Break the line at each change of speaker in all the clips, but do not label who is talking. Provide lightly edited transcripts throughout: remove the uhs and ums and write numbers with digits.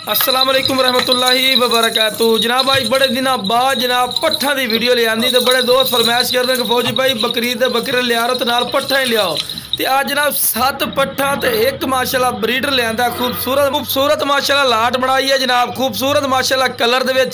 अस्सलाम वालेकुम रहमतुल्लाहि व बरकातुहू। जनाब भाई बड़े दिन बाद जनाब पट्ठा की वीडियो ले आंदी तो बड़े दोस्त फरमाइश कर रहे कि फौजी भाई बकरीद दे बकरे लिया तो नाल पट्ठा ही लियाओ। तो आज जनाब 7 पट्ठा तो एक माशाल्लाह ब्रीडर लिया खूबसूरत माशाल्लाह लाट बनाई है जनाब, खूबसूरत माशाल्लाह कलर दे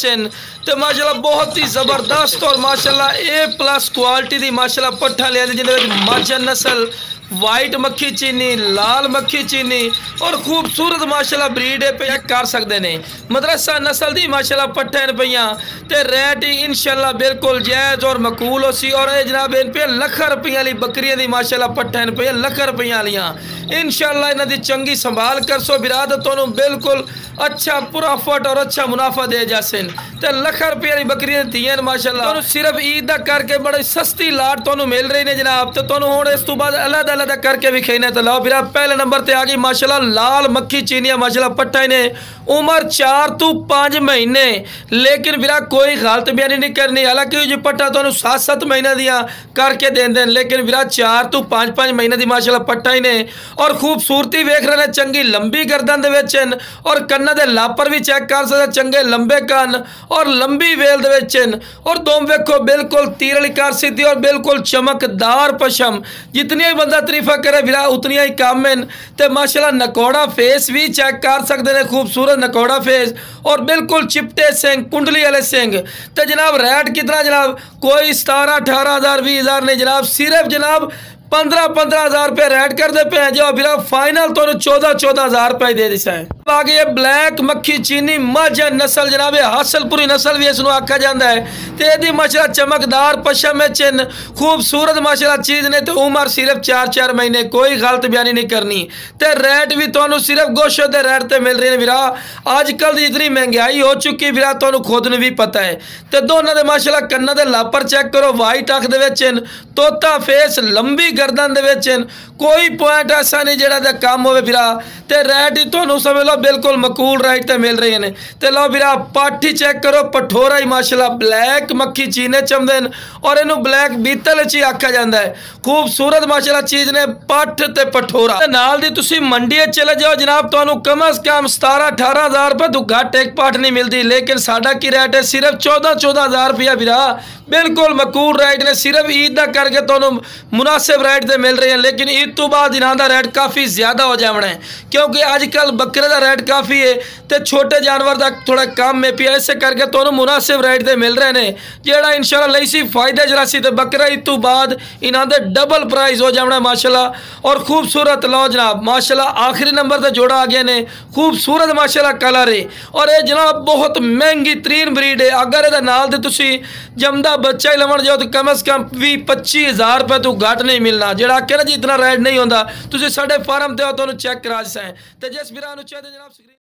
तो माशाल्लाह बहुत ही ज़बरदस्त और माशाल्लाह A+ क्वालिटी दी माशाल्लाह पट्ठा लिया जिन्हें माचा नस्ल वाइट मक्खी चीनी लाल मक्खी चीनी और खूबसूरत माशाल्लाह ब्रीड है पे कर सकते हैं। मदरसा नस्ल दी माशाल्लाह पट्ठे न पईयां ते रेट ही इंशाल्लाह बिल्कुल जायज़ और मकूल हो सी। और जनाब इन पे लख रुपये वाली बकरियां दी माशाल्लाह पट्ठे न पईयां लख रुपये वालियां इंशाल्लाह इन्हां दी चंगी संभाल कर सो बिराद तो बिल्कुल अच्छा प्रॉफिट और अच्छा मुनाफा दे जासन। तो लख रुपये वाली बकरियां दियां माशाल्लाह तो सिर्फ ईद दा करके बड़ी सस्ती लाट तो मिल रही ने जनाब। तो हुण इस तो बाद अलग अलग करके भी खेना तो लो बिरा पहले नंबर ते आ गई माशाल्लाह लाल मक्खी चीनिया माशाल्लाह पट्टा ने उम्र 4 तो 5 महीने, लेकिन बिरा कोई गलत बयानी नहीं करनी। हालांकि जो पट्टा तो 7-7 महीने दियां करके देंदे लेकिन बिरा 4 तो 5-5 महीने की माशाल्लाह पट्टा ही ने और खूबसूरती वेख रहे हैं चंगी लंबी गर्दन दे विच और कन्ना दे लापर भी चेक कर सकते चंगे लंबे कन और लंबी वेल दे विच और दोम वेखो बिल्कुल तीर वाली कर सकती और बिल्कुल चमकदार पशम जितनी ही बंदा तरीफा करे बिरा उतनी ही कम है। तो माशाल्लाह नकौड़ा फेस भी चेक कर सकते हैं, खूबसूरत नकौड़ा फेस और बिल्कुल चिपटे सिंह कुंडली वाले सिंह। तो जनाब रेट कितना जनाब कोई 17-18 हज़ार 20 हज़ार नहीं जनाब, सिर्फ जनाब 15-15 हज़ार रुपये रेट करते पे हैं जो बिरा फाइनल तो 14-14 हज़ार रुपये दे दिसा है। आगे ये ब्लैक मक्खी चीनी मझ नस्ल जनाब हासलपुरी नस्ल भी इसको आखा जाता है। तो यदि माशाल्लाह चमकदार पशम चिन्ह खूबसूरत माशाल्लाह चीज़ ने तो उम्र सिर्फ 4-4 महीने, कोई गलत बयानी नहीं करनी। तो रेट भी तो सिर्फ गोशत के रेट पर मिल रहे हैं बिरा। अजकल की जितनी महंगाई हो चुकी बिरा तो खुद ने भी पता है। तो दोनों के माशाल्लाह कन्ना के लापर चेक करो वाइट अख दे तोता फेस लंबी गर्दन दे कोई पॉइंट ऐसा नहीं जेड़ा कम हो बिरा। तो रेट ही तो समझ लो बिल्कुल मकूल रेट ते मिल रही हैं। तो लो बिरा पाठी चेक करो पठोरा ही माशाल्लाह ब्लैक मक्खी चीने चमदे और इनू ब्लैक बीतल च आखा जाता है। खूबसूरत माशाल्लाह चीज़ ने पठ ते पठोरा नाल दी तुसी मंडी चले जाओ जनाब तो कम अज कम 17-18 हज़ार रुपये तो घट एक पाठ नहीं मिलती, लेकिन साडा की रेट है सिर्फ 14-14 हज़ार रुपया बिरा बिल्कुल मकूल रेट ने सिर्फ ईद का करके तो मुनासिब रेट से मिल रहे हैं। लेकिन ईद तो बाद इन्हों का रेट काफ़ी ज़्यादा हो जाना है क्योंकि अजकल बकरे का रेट काफ़ी है तो छोटे जानवर का थोड़ा कम है पिया, इस करके तो मुनासिब रेट से मिल रहे हैं जोड़ा इंशाल्लाह लई सी फायदे जरा सी। तो बकरा ईद तो बाद इन्हों के डबल प्राइस हो जाना माशाल्लाह और खूबसूरत लो जनाब माशाल्लाह आखिरी नंबर पर जोड़ा आ गया ने खूबसूरत माशाल्लाह कलर है और ये जनाब बहुत महंगी तरीन ब्रीड है। अगर ये नाल दे तुसी जमदा बच्चा ही लवन जाओ तो कम अज कम 20-25 हज़ार रुपये तो घट नहीं मिलना जोड़ा आखे ना जी इतना रेट नहीं होता। तुम साढ़े फार्म ते तो चेक करा सकें तो जिस बिरा चाहते जनाब।